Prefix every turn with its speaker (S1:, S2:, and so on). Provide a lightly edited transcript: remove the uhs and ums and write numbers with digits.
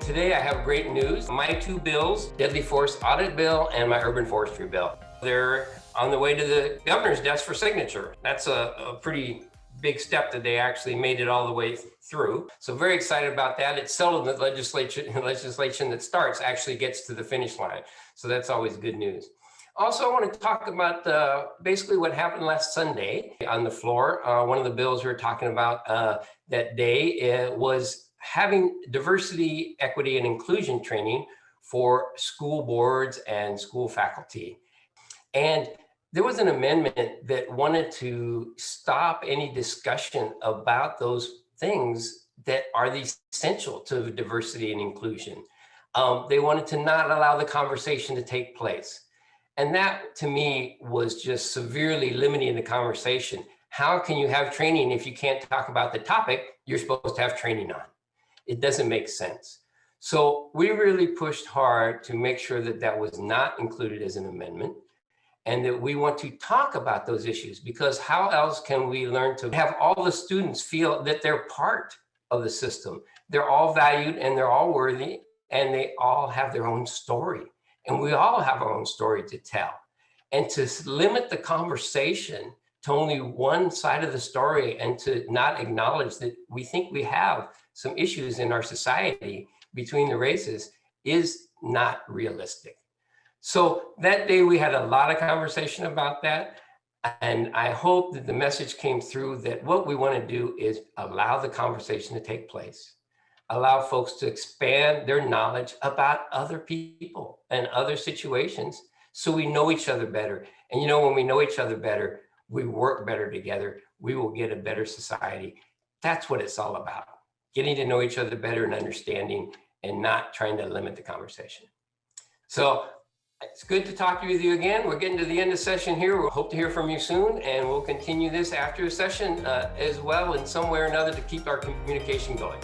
S1: Today I have great news. My two bills, Deadly Force Audit Bill and my Urban Forestry Bill, they're on the way to the governor's desk for signature. That's a pretty big step that they actually made it all the way through. So very excited about that. It's seldom that legislation that starts actually gets to the finish line. So that's always good news. Also, I want to talk about basically what happened last Sunday on the floor. One of the bills we were talking about that day was having diversity, equity, and inclusion training for school boards and school faculty. And there was an amendment that wanted to stop any discussion about those things that are essential to diversity and inclusion. They wanted to not allow the conversation to take place. And that, to me, was just severely limiting the conversation. How can you have training if you can't talk about the topic you're supposed to have training on? It doesn't make sense. So we really pushed hard to make sure that that was not included as an amendment, and that we want to talk about those issues, because how else can we learn to have all the students feel that they're part of the system? They're all valued and they're all worthy, and they all have their own story. And we all have our own story to tell. And to limit the conversation to only one side of the story and to not acknowledge that we think we have some issues in our society between the races is not realistic. So that day we had a lot of conversation about that. And I hope that the message came through that what we want to do is allow the conversation to take place. Allow folks to expand their knowledge about other people and other situations so we know each other better. And you know, when we know each other better, we work better together, we will get a better society. That's what it's all about. Getting to know each other better and understanding, and not trying to limit the conversation. So it's good to talk with you again. We're getting to the end of session here. We hope to hear from you soon, and we'll continue this after a session as well in some way or another to keep our communication going.